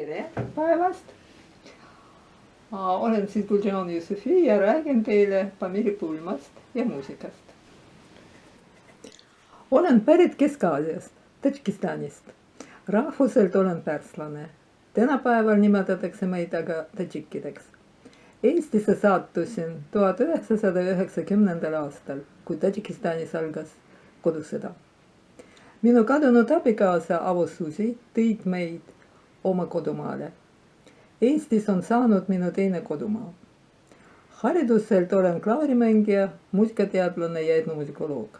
Tere päevast! Olen siis Guljan Jusufi ja räägin teile Pamiri pulmast ja muusikast. Olen pärit Kesk-Aasiast, Tadžikistanist. Rahvuselt olen pärslane. Tänapäeval nimetatakse meid aga tadžikkideks. Eestisse sattusin 1990. aastal, kui Tadžikistanis algas kodusõda. Minu kadunud abikaasa Avo Susi tõid meid oma kodumaale. Eestis on saanud minu teine kodumaa. Hariduselt olen klaarimängija, muusikateadlane ja etnomusikoloog.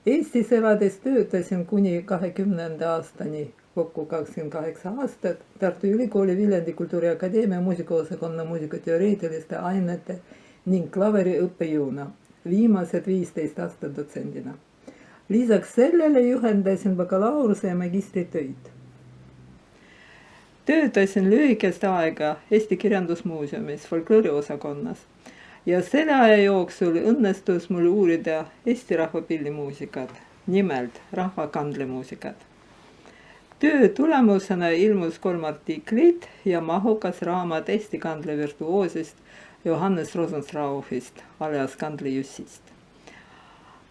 Eestis elades töötasin kuni 20. aastani, kokku 28 aastat, Tartu Ülikooli Viljandi Kultuuriakadeemia muusikaosakonna muusikateoreetiliste ainete ning klaveri õppejõuna, viimased 15 aastat dotsendina. Lisaks sellele juhendasin bakalaureuse ja magistritöid. Töötasin lühikest aega Eesti Kirjandusmuuseumis folklooriosakonnas ja selle aja jooksul õnnestus mul uurida Eesti rahvapillimuusikat, nimelt rahvakandlemuusikat. Töö tulemusena ilmus 3 artiklit ja mahukas raamat Eesti kandlevirtuoosist Johannes Rosenstrauchist, alias Kandlejussist.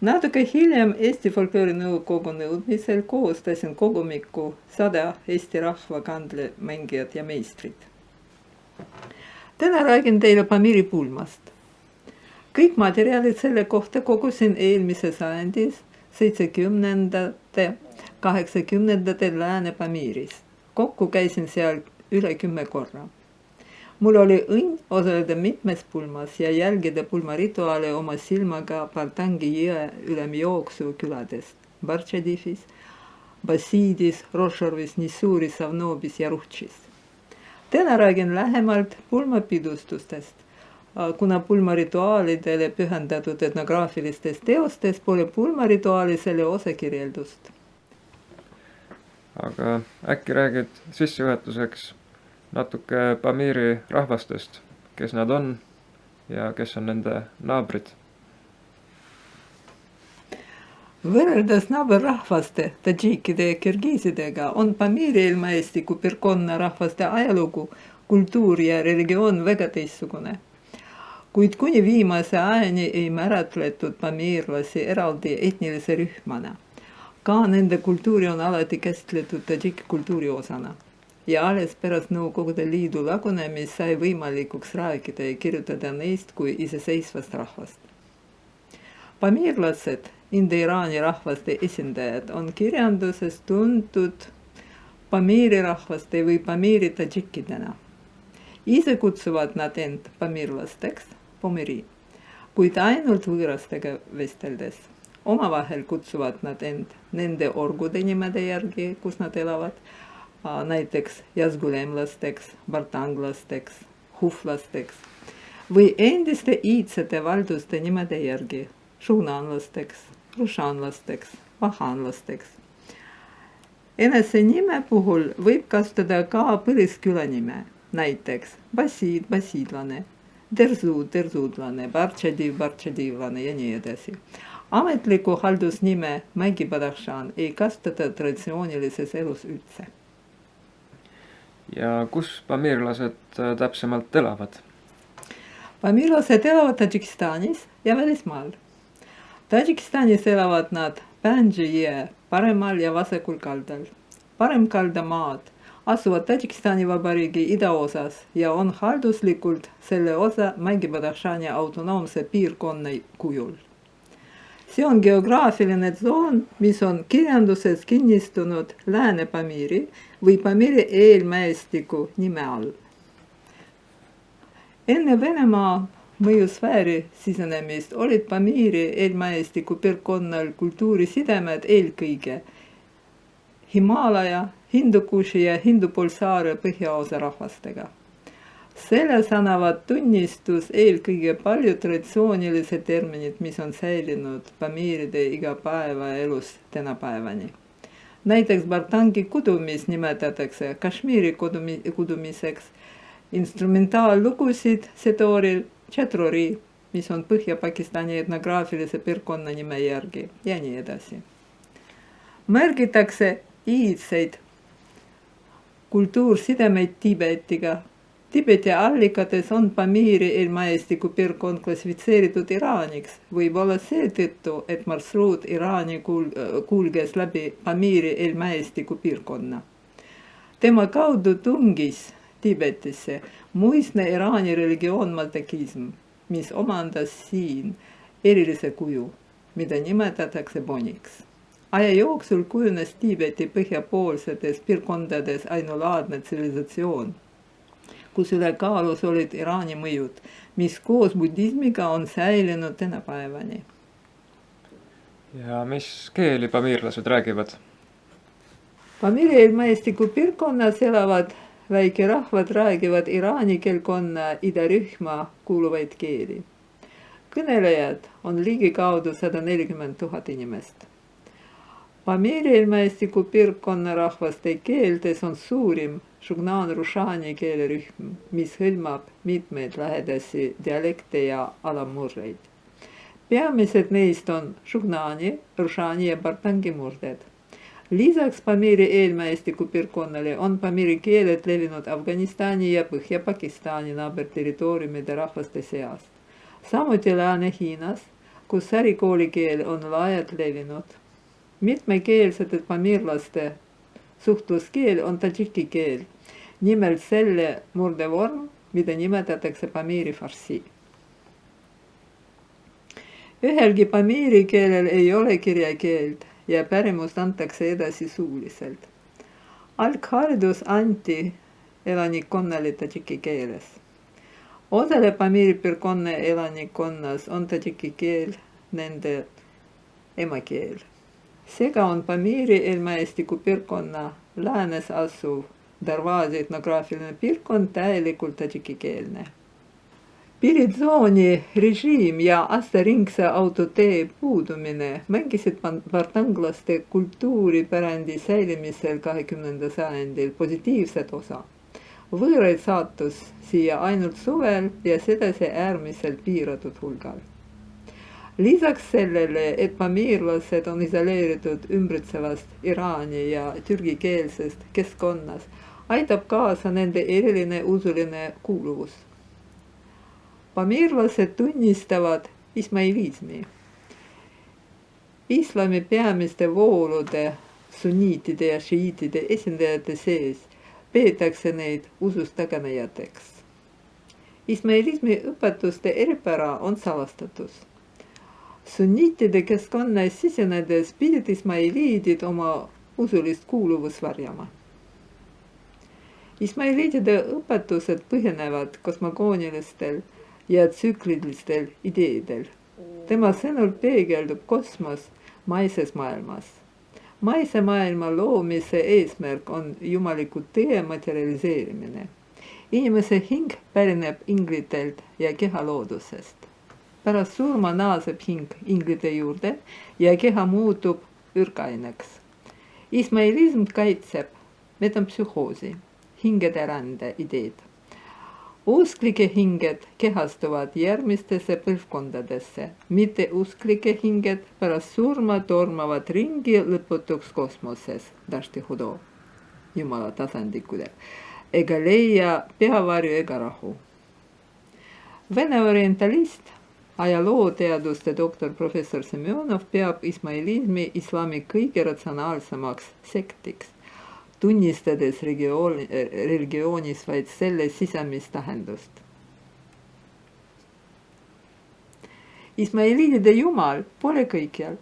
Natuke hiljem Eesti Folkloorinõukogu nõudmisel koostasin kogumiku 100 Eesti rahva kandlemängijat ja meistrit. Täna räägin teile Pamiri pulmast. Kõik materjalid selle kohta kogusin eelmise sajandis 70. 80. Lääne-Pamiris. Kokku käisin seal üle 10 korra. Mul oli õnn osaleda mitmes pulmas ja jälgida pulmarituaale oma silmaga Bartangi jõe ülemjooksu küladest Bartšadifis, Basiidis, Rošorvis, Nissuuris, Savnobis ja Ruhtšis. Täna räägin lähemalt pulmapidustustest, kuna pulmarituaalidele pühendatud etnograafilistest teostest pole pulmarituaali selle osa kirjeldust. Aga äkki räägid sissejuhatuseks natuke Pamiri rahvastest, kes nad on ja kes on nende naabrid? Võrreldes naaberrahvaste, tadžiikide ja kirgiisidega on Pamiri ilmaestiku piirkonna rahvaste ajalugu, kultuur ja religioon väga teistsugune. Kuid kuni viimase ajani ei määratletud pamirlasi eraldi etnilise rühmana. Ka nende kultuuri on alati käsitletud tadžiki kultuuri osana. Ja alles pärast Nõukogude Liidu lagunemist sai võimalikuks rääkida ja kirjutada neist kui iseseisvast rahvast. Pamirlased, Inde-Iraani rahvaste esindajad, on kirjanduses tuntud Pamiri rahvaste või Pamiri tadžikkidena. Ise kutsuvad nad end pamirlasteks, pomeri, kuid ainult võõrastega vesteldes. Omavahel kutsuvad nad end nende orgude nimede järgi, kus nad elavad, näiteks jasgulemlasteks, bartanglasteks, huflasteks või endiste iidsete valduste nimede järgi šunanlasteks, rušanlasteks, vahanlasteks. Enese nime puhul võib kasutada ka põlisküla nime, näiteks Basiid, basiidlane, Derzud, derzudlane, Bartšadiv, bartšadivlane ja nii edasi. Ametliku haldusnime Mägi-Badakhshan ei kasutata traditsioonilises elus üldse. Ja kus pamirlased täpsemalt elavad? Pamirlased elavad Tadžikistanis ja välismaal. Tadžikistanis elavad nad Pändži jõe paremal ja vasakul kaldal. Paremkaldamaad asuvad Tadžikistani vabariigi idaosas ja on halduslikult selle osa Mägi-Badakhshani autonoomse piirkonna kujul. See on geograafiline tsoon, mis on kirjanduses kinnistunud Lääne-Pamiri või Pamiri eelmäestiku nime all. Enne Venemaa mõjusfääri sisenemist olid Pamiri eelmäestiku piirkonnal kultuurisidemed eelkõige Himaalaja, Hindukuši ja Hindupoolsaare põhjaosa rahvastega. Selles annavad tunnistus eelkõige palju traditsioonilised terminid, mis on säilinud Pamiride igapäevaelus tänapäevani. Näiteks Bartangi kudumis nimetatakse Kashmiri kudumiseks, instrumentaallugusid setoril Chatrori, mis on Põhja-Pakistani etnograafilise piirkonna nime järgi ja nii edasi. Märgitakse iidseid kultuursidemeid Tiibetiga. Tiibeti allikates on Pamiri ilmaestiku piirkond klassifitseeritud Iraaniks, võib-olla seetõttu, et marsruut Iraani kulges läbi Pamiri ilmaestiku piirkonna. Tema kaudu tungis Tiibetisse muistne Iraani religioon maltakism, mis omandas siin erilise kuju, mida nimetatakse boniks. Aja jooksul kujunes Tiibeti põhjapoolsetes piirkondades ainulaadne tsivilisatsioon, kus ülekaalus olid Iraani mõjud, mis koos budismiga on säilinud tänapäevani. Ja mis keeli pamiirlased räägivad? Pamiri ilmaestiku piirkonnas elavad väikerahvad räägivad iraani keelkonna idarühma kuuluvaid keeli. Kõnelejad on ligikaudu 140 000 inimest. Pamiri ilmaestiku piirkonna rahvaste keeltes on suurim Shugnan-Rushani keelerühm, mis hõlmab mitmeid lähedasi dialekte ja alamurreid. Peamised neist on Shugnani, Rushani ja Bartangi murded. Lisaks Pamiri ilmaestiku piirkonnale on Pamiri keeled levinud Afganistani ja Põhja-Pakistani naaberterritooriumide rahvaste seas. Samuti Lääne-Hiinas, kus sarikooli keel on laialt levinud. Mitmekeelsete pamirlaste suhtluskeel on tadžiki keel, nimelt selle murdevorm, mida nimetatakse Pamiri farsi. Ühelgi Pamiri keelel ei ole kirjakeeld ja pärimust antakse edasi suuliselt. Algharidus anti elanikkonnale tadžiki keeles. Osale Pamiri piirkonna elanikkonnas on tadžiki keel nende emakeel. Seega on Pamiri ilmaestiku piirkonna läänes asuv Darvazi etnograafiline piirkond täielikult tadžikikeelne. Piiritsooni režiim ja aastaringse autotee puudumine mängisid bartanglaste kultuuripärandi säilimisel 20. sajandil positiivset osa. Võõraid saatus siia ainult suvel ja sedasi äärmiselt piiratud hulgal. Lisaks sellele, et pamiirlased on isoleeritud ümbritsevast Iraani ja türgikeelsest keskkonnas, aitab kaasa nende eriline usuline kuuluvus. Pamiirlased tunnistavad ismailismi. Islami peamiste voolude, sunniitide ja šiiitide esindajate sees peetakse neid usust taganejateks. Ismailismi õpetuste eripära on salastatus. Sunniitide keskkonnas sisenedes pidid ismailiidid oma usulist kuuluvust varjama. Ismailiidide õpetused põhinevad kosmogoonilistel ja tsüklilistel ideedel. Tema sõnul peegeldub kosmos maises maailmas. Maise maailma loomise eesmärk on jumaliku tõe materialiseerimine. Inimese hing pärineb inglitelt ja keha loodusest. Pärast surma naaseb hing inglite juurde ja keha muutub ürgaineks. Ismailism kaitseb metempsühhoosi, hingede rände ideed. Usklike hinged kehastuvad järgmistesse põlvkondadesse, mitte usklike hinged pärast surma tormavad ringi lõputuks kosmoses, dashti hudo, jumala tasandikule, ega leia peavarju ega rahu. Vene orientalist, ajalooteaduste doktor professor Semjonov peab ismailismi islami kõige ratsionaalsemaks sektiks, tunnistades religioonis vaid selle sisemist tähendust. Ismailiidide jumal pole kõikjal,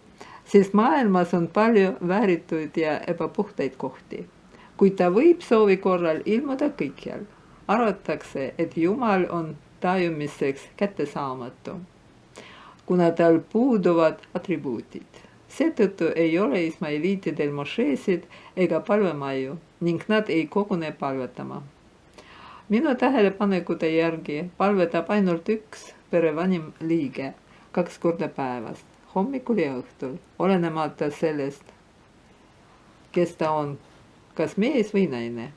sest maailmas on palju väärituid ja ebapuhtaid kohti, kuid ta võib soovi korral ilmuda kõikjal. Arvatakse, et jumal on tajumiseks kättesaamatu, kuna tal puuduvad atribuutid. Seetõttu ei ole ismailiitidel mošeesid ega palvemaju ning nad ei kogune palvetama. Minu tähelepanekute järgi palvetab ainult üks pere vanim liige 2 korda päevas, hommikul ja õhtul, olenemata sellest, kes ta on, kas mees või naine.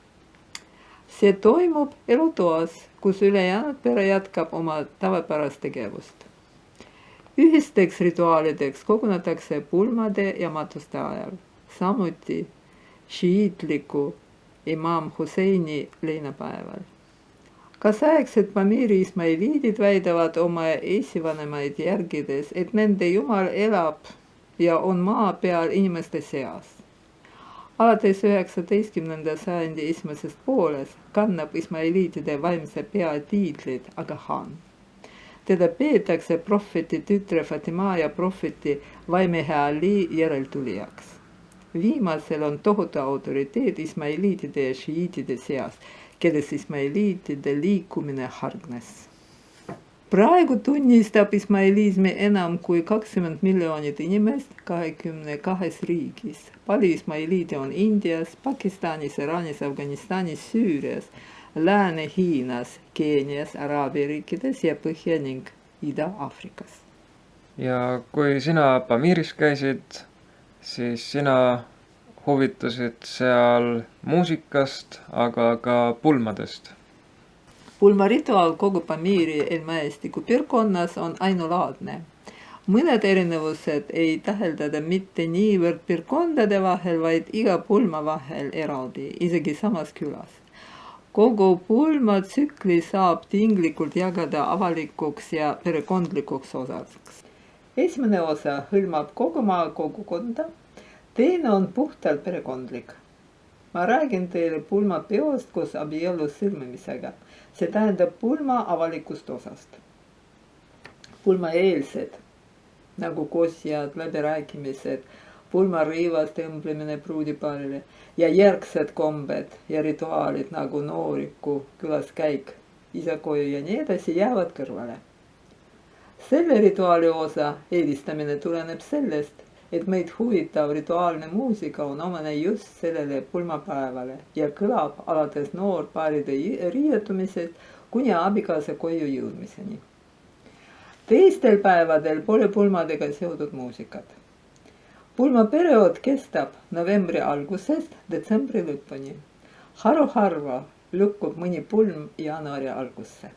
See toimub elutoas, kus ülejäänud pere jätkab oma tavapärast tegevust. Ühisteks rituaalideks kogunetakse pulmade ja matuste ajal. Samuti šiiitliku imaam Husseini leinapäeval. Kaasaegsed Pamiri ismailiidid väidavad oma esivanemaid järgides, et nende jumal elab ja on maa peal inimeste seas. Alates 19. sajandi esimesest poolest kannab ismailiitide vaimse pea tiitlit aga Han. Teda peetakse prohveti tütre Fatima ja prohveti Vaimehe Ali järeltulijaks. Viimasel on tohutu autoriteet ismailiitide ja šiiitide seas, kelles ismailiitide liikumine hargnes. Praegu tunnistab ismailiismi enam kui 20 miljonit inimest 22 riigis. Palju ismailiide on Indias, Pakistanis, Iraanis, Afganistanis, Süürias, Lääne-Hiinas, Keenias, Araabia riikides ja Põhja- ning Ida-Afrikas. Ja kui sina Pamiris käisid, siis sina huvitusid seal muusikast, aga ka pulmadest. Pulmarituaal kogu Pamiri ilmaestiku piirkonnas on ainulaadne. Mõned erinevused ei täheldada mitte niivõrd piirkondade vahel, vaid iga pulma vahel eraldi, isegi samas külas. Kogu pulmatsükli saab tinglikult jagada avalikuks ja perekondlikuks osaks. Esimene osa hõlmab kogu maa kogukonda, teine on puhtalt perekondlik. Ma räägin teile pulmapeost koos abielu sõlmimisega. See tähendab pulma avalikust osast. Pulmaeelsed, nagu kosjad, läbirääkimised, pulmarõivast õmblemine pruudipaarile ja järgsed kombed ja rituaalid nagu nooriku, külaskäik, isakoju ja nii edasi jäävad kõrvale. Selle rituaali osa eelistamine tuleneb sellest, et meid huvitav rituaalne muusika on omane just sellele pulmapäevale ja kõlab alates noorpaaride riietumisest kuni abikaasa koju jõudmiseni. Teistel päevadel pole pulmadega seotud muusikat. Pulmaperiood kestab novembri algusest detsembri lõpuni. Harva lükkub mõni pulm jaanuari algusse.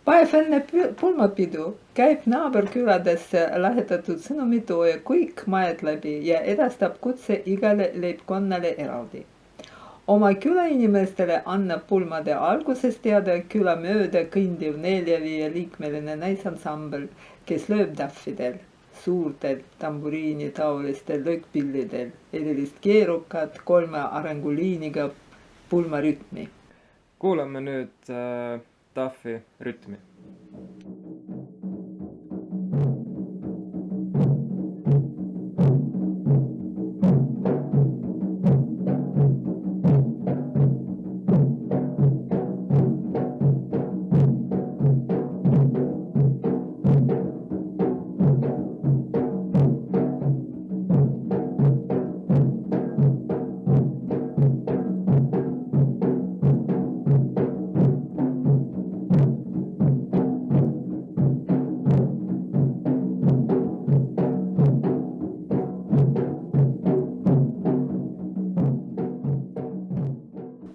Päev enne pulmapidu käib naaberküladesse lähetatud sõnumitooja kõik majad läbi ja edastab kutse igale leibkonnale eraldi. Oma külainimestele annab pulmade algusest teada küla mööda kõndiv 4-5 liikmeline naisansambel, kes lööb taffidel, suurtel tamburiini taolistel löökpillidel, erilist keerukat 3 arenguliiniga pulmarütmi. Kuulame nüüd taffi rütmi.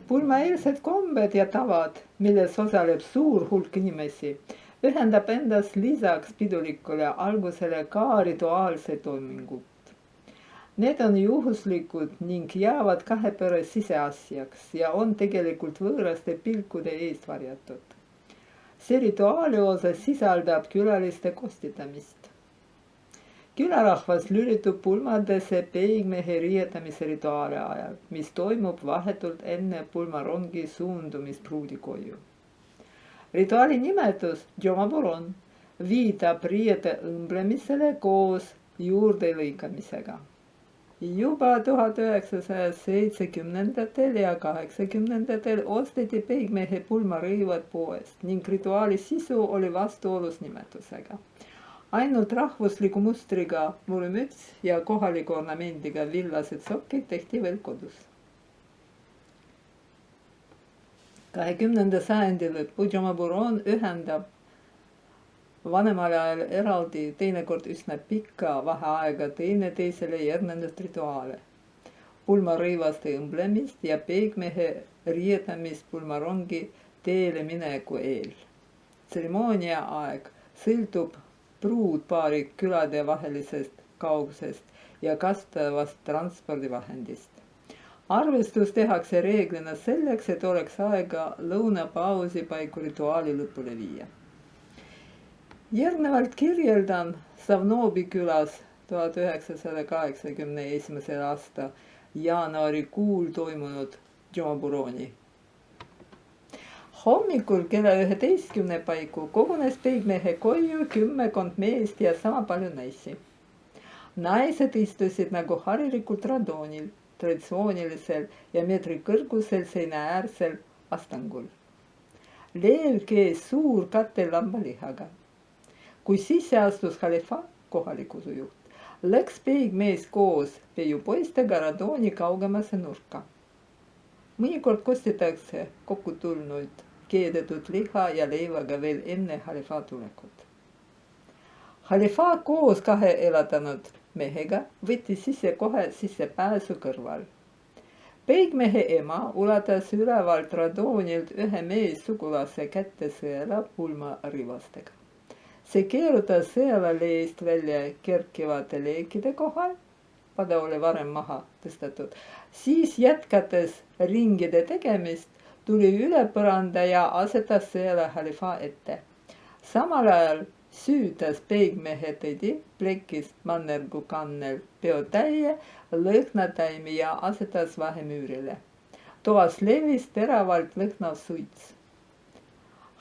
Pulmaeelsed kombed ja tavad, milles osaleb suur hulk inimesi, ühendab endas lisaks pidulikule algusele ka rituaalse toimingut. Need on juhuslikud ning jäävad kahe pere siseasjaks ja on tegelikult võõraste pilkude eest varjatud. See rituaali osa sisaldab külaliste kostitamist. Külarahvas lülitub pulmadesse peigmehe riietamise rituaali ajal, mis toimub vahetult enne pulmarongi suundumist pruudikoju. Rituaali nimetus Jomaburon viitab riiete õmblemisele koos juurde lõikamisega. Juba 1970. ja 80. osteti peigmehe pulmarõivad poest ning rituaali sisu oli vastuolus nimetusega. Ainult rahvusliku mustriga murumüts ja kohaliku ornamendiga villased sokid tehti veel kodus. 20. sajandi lõppu Jomaburon ühendab vanemal ajal eraldi teinekord üsna pikka vaheaega teineteisele järgnenud rituaale. Pulmarõivaste õmblemist ja peigmehe riietamist pulmarongi teele mineku eel. Tseremoonia aeg sõltub pruudpaari külade vahelisest kaugusest ja kasutavast transpordivahendist. Arvestus tehakse reeglina selleks, et oleks aega lõunapausi paiku rituaali lõpule viia. Järgnevalt kirjeldan Savnobi külas 1981. aasta jaanuarikuul toimunud Džomaburoni. Hommikul kella 11 paiku kogunes peigmehe koju 10 meest ja sama palju naisi. Naised istusid nagu harilikult radoonil, traditsioonilisel ja meetri kõrgusel seinaäärsel astangul. Leel kees suur katel lambalihaga. Kui sisse astus halifa, kohalik usujuht, läks peigmees koos peiupoistega radooni kaugemasse nurka. Mõnikord kostitakse kokku tulnud keedetud liha ja leivaga veel enne halifa tulekut. Halifa koos 2 elatanud mehega võttis kohe sissepääsu kõrval. Peigmehe ema ulatas ülevalt radoonilt ühe meessugulase kätte sõela pulmarivastega. See keerutas sõela leest välja kerkivate leekide kohal, pada oli varem maha tõstetud, siis jätkates ringide tegemist, tuli üle põranda ja asetas sõela halifa ette. Samal ajal süütas peigmehe tädi plekist mannergu kannel peotäie lõhnatäimi ja asetas vahemüürile. Toas levis teravalt lõhnav suits.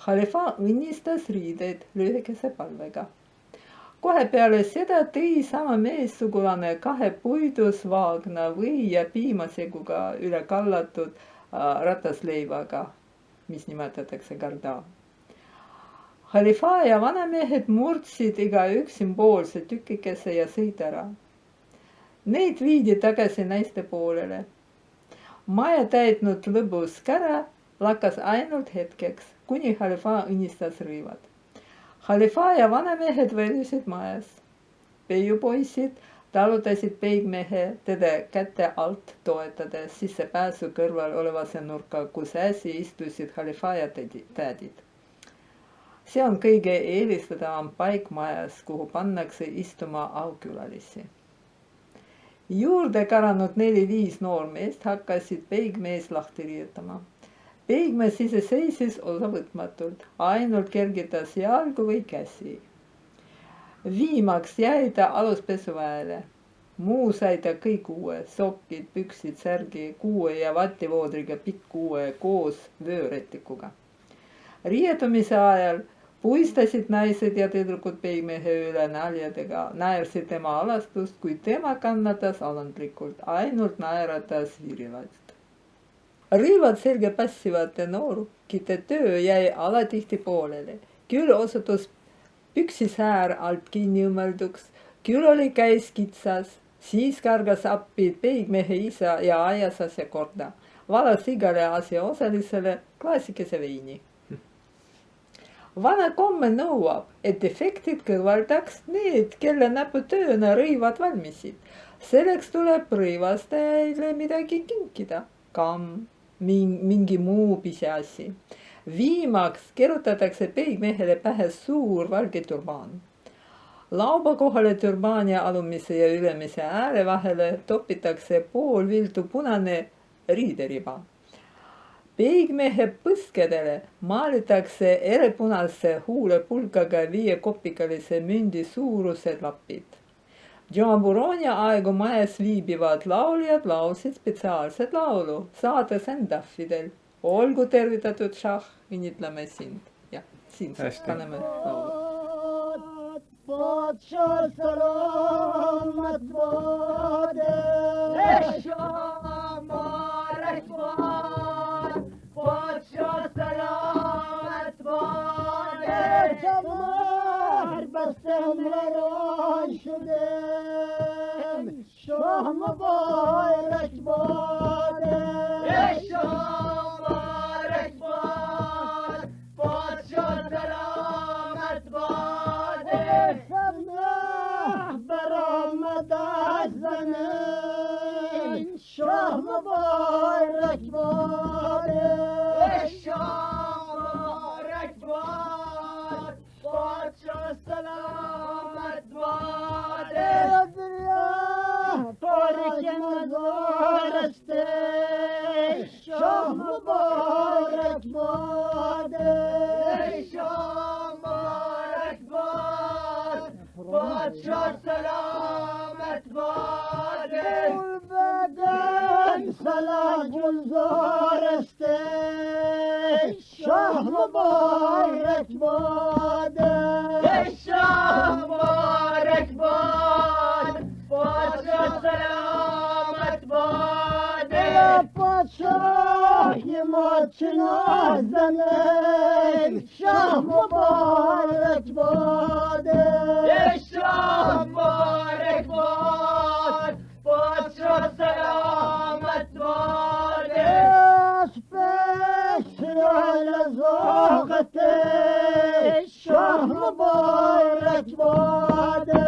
Halifa õnnistas riideid lühikese palvega. Kohe peale seda tõi sama meessugulane 2 puidus vaagna või ja piimaseguga üle kallatud ratasleivaga, mis nimetatakse garda. Halifa ja vanamehed murdsid igaüks sümboolse tükikese ja sõid ära. Neid viidi tagasi naiste poolele. Maja täitnud lõbus kära lakkas ainult hetkeks, kuni halifa õnnistas rõivad. Halifa ja vanamehed väljusid majas. Peiupoisid talutasid peigmehe teda käte alt toetades sissepääsu kõrval olevasse nurka, kus äsi istusid halifa ja tädid. See on kõige eelistatavam paik majas, kuhu pannakse istuma aukülalisi. Juurde karanud 4-5 noormeest hakkasid peigmees lahti riietama. Peigmees ise seisis osavõtmatult, ainult kergitas jalgu või käsi. Viimaks jäi ta aluspesuväele. Muu sai ta kõik uue, sokid, püksid, särgi, kuue ja vativoodriga pikk uue koos vööretikuga. Riietumise ajal puistasid naised ja tüdrukud peigmehe üle naljadega, naersid tema alastust, kuid tema kannatas alandlikult, ainult naeratas viirivalt. Rõivad selge passivate noorukite töö jäi alatihti pooleli. Küll osutus püksisäär alt kinni õmmelduks, küll oli käis kitsas, siis kargas appi peigmehe isa ja ajas asja korda, valas igale asjaosalisele klaasikese veini. Vana komme nõuab, et defektid kõrvaldaks need, kelle näputööna rõivad valmisid. Selleks tuleb rõivastajaile midagi kinkida, kamm, mingi muu pisiasi. Viimaks kerutatakse peigmehele pähe suur valge turbaan. Lauba kohale turbaani alumise ja ülemise ääre vahele topitakse pool viltu punane riideriba. Peigmehe põskedele maalitakse erepunase huulepulkaga 5-kopikalise mündi suurused lapid. Džomaburoni aegu majas viibivad lauljad laulsid spetsiaalset laulu, saades endafidel. Olgu tervitatud šah, õnnitleme sind. Ja, siin paneme laulu. Podsha salamat vade, Eshamarek vade, Podsha salamat vade, Jamar bastemler aşudem, Şah mübarek vade, Eshamarek vade, Podsha salamat vade, برآمد از زمین شاه مبارک باد شاه مبارک باد پادشاه سلامت باد تاریک نظر Padşah selamet vade Ulbeden salah gülzar este Şah mübarek vade Şah mübarek vade Padşah selamet vade Padşah yematçın azdenim Şah mübarek vade Şah mübarek vade Padşah selamet vade Aspeşle zahate Şah mübarek vade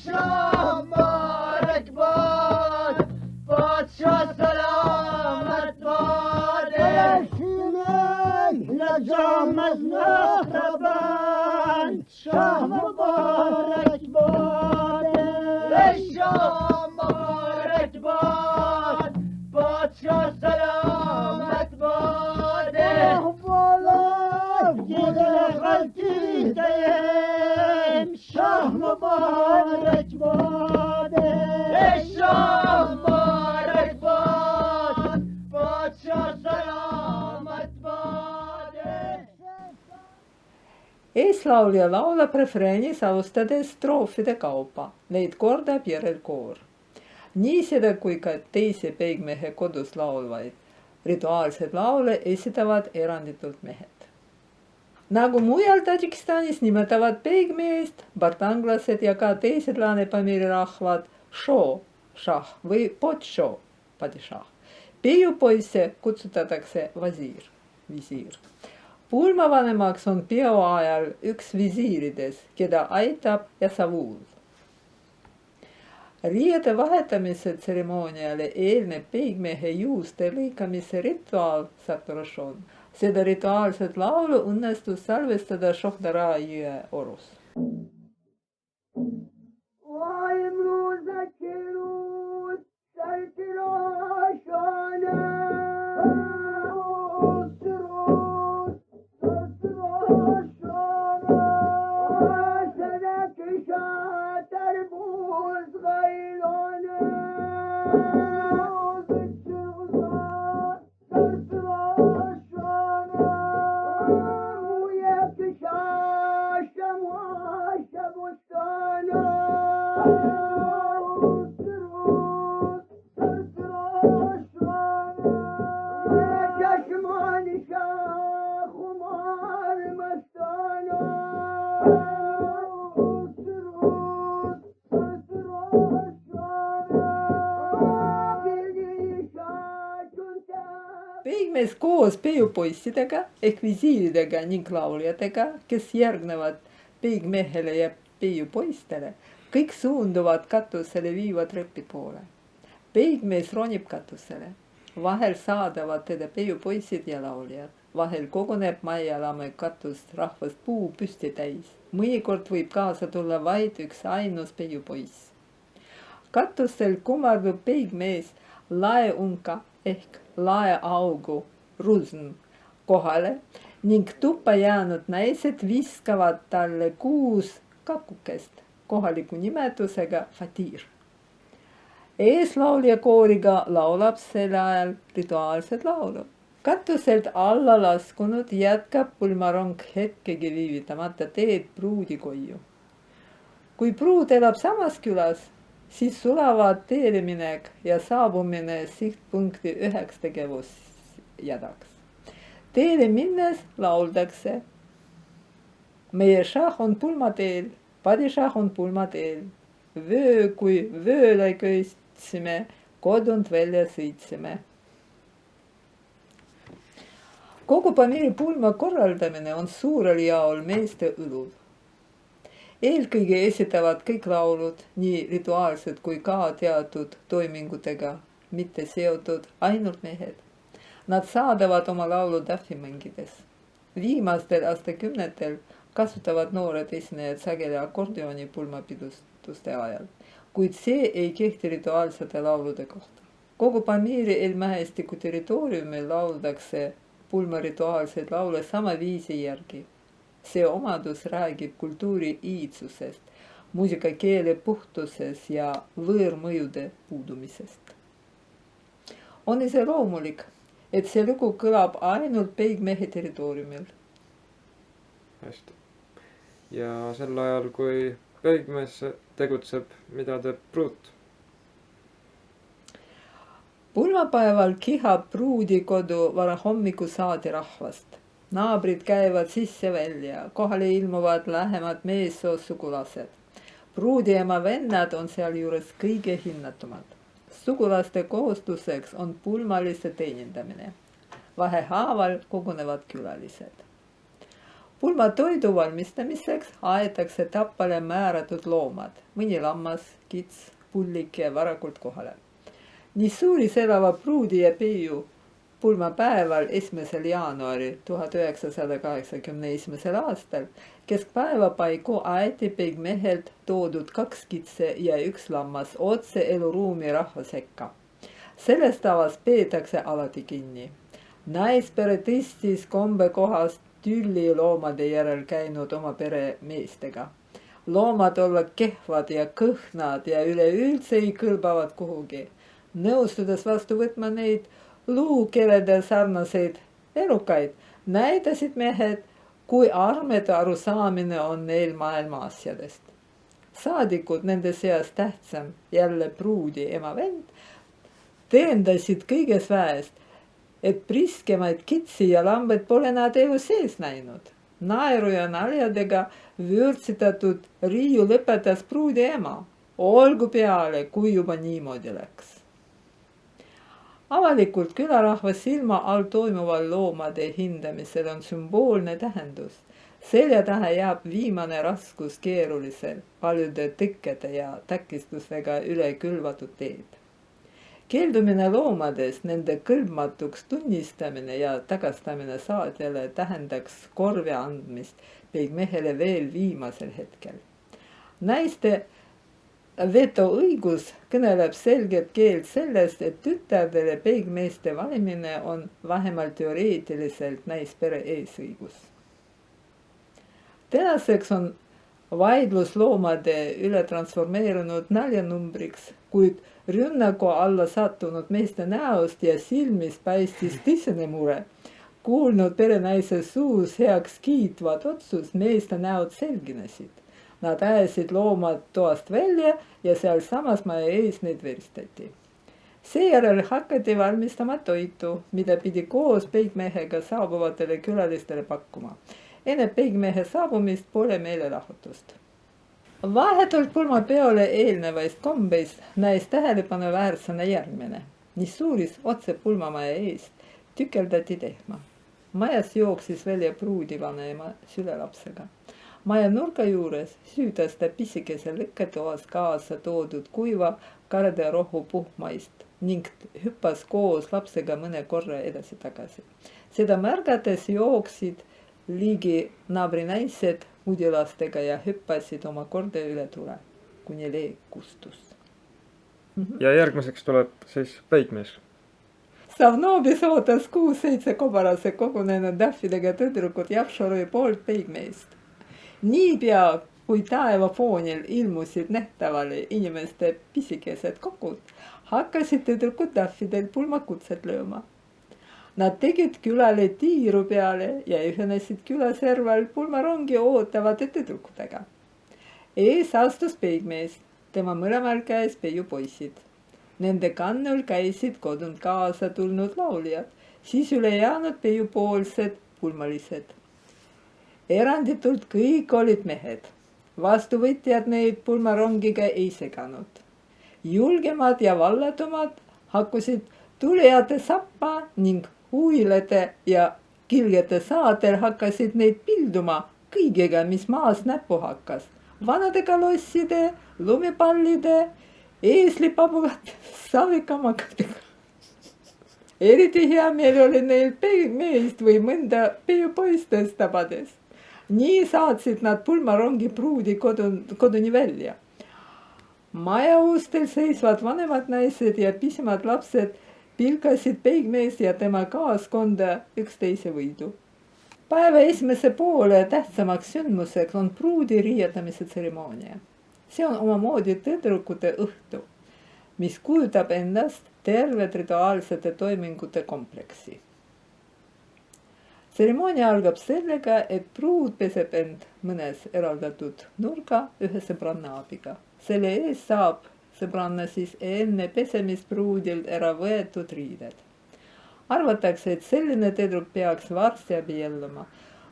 Şah mübarek vade Padşah selamet vade Şineyle camez nehraban Şah mübarek vade Şah mübarek vade Padşah selamet vade Ahvalaf gide halkideyim Şah mübarek vade Şah mübarek vade Padşah selamet vade Eeslaulja laulab refräänis alustades stroofide kaupa, neid kordab järel koor. Nii seda kui ka teisi peigmehe kodus laulvaid rituaalseid laule esitavad eranditult mehed. Nagu mujal Tadžikistanis nimetavad peigmeest bartanglased ja ka teised Lääne-Pamiri rahvad šo, šah või potšo, padišah. Peiupoisse kutsutatakse visiir. Pulmavanemaks on peo ajal üks visiirides, keda aitab ja savuul. Riiede vahetamise tseremooniale eelneb peigmehe juuste lõikamise rituaal Satorashon. Seda rituaalset laulu õnnestus salvestada Šohdara jõe orus. Peigmees koos peiupoissidega ehk visiiridega ning lauljatega, kes järgnevad peigmehele ja peiupoistele, kõik suunduvad katusele viiva trepi poole. Peigmees ronib katusele. Vahel saadavad teda peiupoissid ja lauljad. Vahel koguneb maialame katust rahvast puu püsti täis. Mõnikord võib kaasa tulla vaid üks ainus peiupoiss. Katustel kummardub peigmees laeunka ehk laeaugu ruzn kohale ning tuppa jäänud naised viskavad talle 6 kakukest kohaliku nimetusega fatir. Eeslaulja kooriga laulab sel ajal rituaalset laulu. Katuselt alla laskunud jätkab pulmarong hetkegi viivitamata teed pruudi koju. Kui pruud elab samas külas, siis sulavad teeleminek ja saabumine sihtpunkti üheks tegevusjadaks. Teele minnes lauldakse. Meie šah on pulmateel, padishah on pulmateel. Vöö kui vööle köitsime, kodunt välja sõitsime. Kogu Pamiri pulma korraldamine on suurel jaol meeste õlul. Eelkõige esitavad kõik laulud, nii rituaalsed kui ka teatud toimingutega, mitte seotud ainult mehed. Nad saadavad oma laulu tahvi mängides. Viimastel aastakümnetel kasutavad noored esinejad sageli akordioni pulmapidustuste ajal, kuid see ei kehti rituaalsete laulude kohta. Kogu Pamiri eelmähestiku territooriumil lauldakse pulma rituaalseid laule sama viisi järgi. See omadus räägib kultuuri iidsusest, muusikakeele puhtuses ja võõrmõjude puudumisest. On iseloomulik, et see lugu kõlab ainult peigmehe territooriumil. hästi. Ja sel ajal, kui peigmees tegutseb, mida teeb pruut? Pulmapäeval kihab pruudikodu varahommiku saadi rahvast. Naabrid käivad sisse-välja, kohale ilmuvad lähemad meessoosugulased. Pruudiema vennad on sealjuures kõige hinnatumad. Sugulaste kohustuseks on pulmaliste teenindamine. Vahehaaval kogunevad külalised. Pulma toidu valmistamiseks aetakse tappale määratud loomad, mõni lammas, kits, pullik ja varakult kohale. Nissuuris elava pruudi ja peiu pulmapäeval 1. jaanuaril 1981. aastal keskpäeva paiku aeti peigmehelt toodud 2 kitse ja 1 lammas otse eluruumi rahva sekka. Sellest tavast peetakse alati kinni. Naispere tõstis kombekohast tülli loomade järel käinud oma pere meestega. Loomad olla kehvad ja kõhnad ja üleüldse ei kõlbavad kuhugi. Nõustudes vastu võtma neid luukerede sarnaseid elukaid, näidasid mehed, kui armed arusaamine on neil maailma asjadest. Saadikud nende seas tähtsam, jälle pruudi ema vend, tõendasid kõiges väest, et priskemaid kitsi ja lambed pole nad elu sees näinud. Naeru ja naljadega vürtsitatud riiu lõpetas pruudi ema. Olgu peale, kui juba niimoodi läks. Avalikult külarahva silma all toimuval loomade hindamisel on sümboolne tähendus. Selja taha jääb viimane raskus keerulisel, paljude tõkkede ja takistustega üle külvatud teed. Keeldumine loomadest, nende kõlbmatuks tunnistamine ja tagastamine saadjale tähendaks korve andmist peigmehele veel viimasel hetkel. Naiste vetoõigus kõneleb selget keelt sellest, et tütardele peigmeeste valimine on vähemalt teoreetiliselt naispere eesõigus. Tänaseks on vaidlus loomade üle transformeerunud naljanumbriks, kuid rünnaku alla sattunud meeste näost ja silmis paistis tõsine mure. Kuulnud perenaise suus heaks kiitvad otsus, meeste näod selginesid. Nad ajasid loomad toast välja ja seal samas maja ees neid veristati. Seejärel hakati valmistama toitu, mida pidi koos peigmehega saabuvatele külalistele pakkuma. Enne peigmehe saabumist pole meelelahutust. Vahetult pulmapeole eelnevaist kombeist näis tähelepanuväärsena järgmine. Nissuuris otse pulmamaja eest tükeldati tehma. Majas jooksis välja pruudi vanaema sülelapsega. Maja nurga juures süüdas ta pisikese lõkketoas kaasa toodud kuiva karderohu puhmaist ning hüppas koos lapsega mõne korra edasi-tagasi. Seda märgates jooksid ligi naabrinaised udilastega ja hüppasid oma korda üle tule, kuni leek kustus. Ja järgmiseks tuleb siis peigmees. Savnoobis ootas 6-7 kobarase kogunenud tähvidega tõdrukud Javšorui poolt peigmeest. Niipea, kui taeva foonil ilmusid nähtavale inimeste pisikesed kokkud, hakkasid tõdrukud tähvidel pulmakutset lööma. Nad tegid külale tiiru peale ja ühenesid külaserval pulmarongi ootavate tõdrukutega. Ees astus peigmees, tema mõlemal käes peiupoisid. Nende kannul käisid kodunt kaasa tulnud lauljad, siis ülejäänud peiupoolsed pulmalised. Eranditult kõik olid mehed. Vastuvõtjad neid pulmarongiga ei seganud. Julgemad ja vallatumad hakkusid tulijate sappa ning huilete ja kilgete saatel hakkasid neid pilduma kõigega, mis maas näppu hakkas. Vanade kalosside, lumipallide, eeslipabugate, savikamakatega. Eriti hea meel oli neil peigmeest või mõnda peiupoistest tabades. Nii saatsid nad pulmarongi pruudi koduni välja. Maja ustel seisvad vanemad naised ja pisemad lapsed pilkasid peigmeest ja tema kaaskonda üksteise võidu. Päeva esimese poole tähtsamaks sündmuseks on pruudi riietamise tseremoonia. see on omamoodi tüdrukute õhtu, mis kujutab endast tervet rituaalsete toimingute kompleksi. Tseremoonia algab sellega, et pruud peseb end mõnes eraldatud nurga ühe sõbranna abiga. Selle ees saab sõbranna siis enne pesemist pruudilt ära võetud riided. Arvatakse, et selline tüdruk peaks varsti abielluma,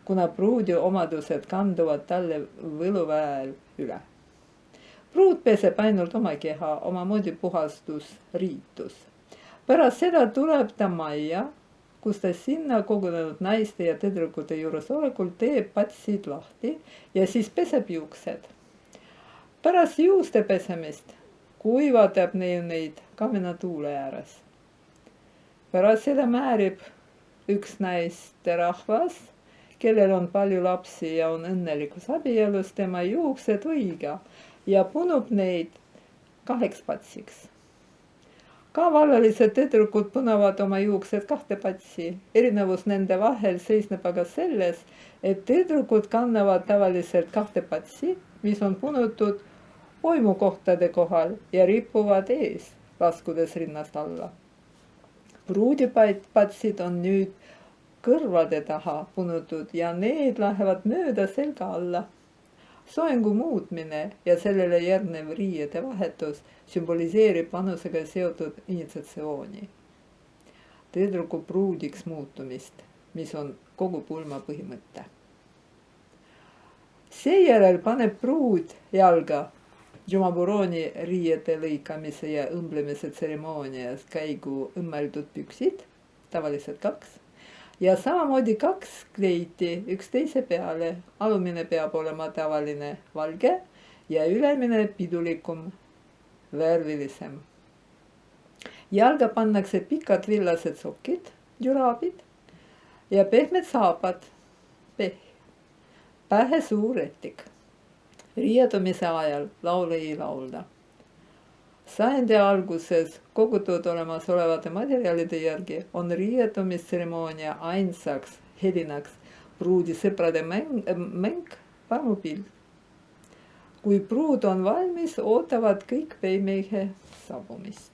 kuna pruudi omadused kanduvad talle võluväel üle. Pruud peseb ainult oma keha, omamoodi puhastus, riitus. Pärast seda tuleb ta majja, kus ta sinna kogunenud naiste ja tüdrukute juuresolekul teeb patsid lahti ja siis peseb juuksed. Pärast juuste pesemist kuivatab neid kaminatuule ääres. Pärast seda määrib üks naisterahvas, kellel on palju lapsi ja on õnnelikus abielus, tema juuksed õiga ja punub neid 2 patsiks. Ka vallalised tüdrukud punevad oma juuksed 2 patsi. Erinevus nende vahel seisneb aga selles, et tüdrukud kannavad tavaliselt 2 patsi, mis on punutud oimukohtade kohal ja ripuvad ees, laskudes rinnast alla. Pruudipatsid on nüüd kõrvade taha punutud ja need lähevad mööda selga alla. Soengu muutmine ja sellele järgnev riiede vahetus sümboliseerib vanusega seotud initsiatsiooni. Tüdruku pruudiks muutumist, mis on kogu pulma põhimõte. Seejärel paneb pruud jalga Jumaburoni riiete lõikamise ja õmblemise tseremoonias käigu õmmeldud püksid, tavaliselt 2, ja samamoodi 2 kleiti üksteise peale. Alumine peab olema tavaline valge ja ülemine pidulikum, värvilisem. Jalga pannakse pikad villased sokid, juraabid ja pehmed saapad, pähe suur rätik. Riietumise ajal laule ei laulda. Sajandi alguses kogutud olemasolevate materjalide järgi on riietumistseremoonia ainsaks helinaks pruudi sõprade mäng Parmupill. Kui pruud on valmis, ootavad kõik veimehe saabumist.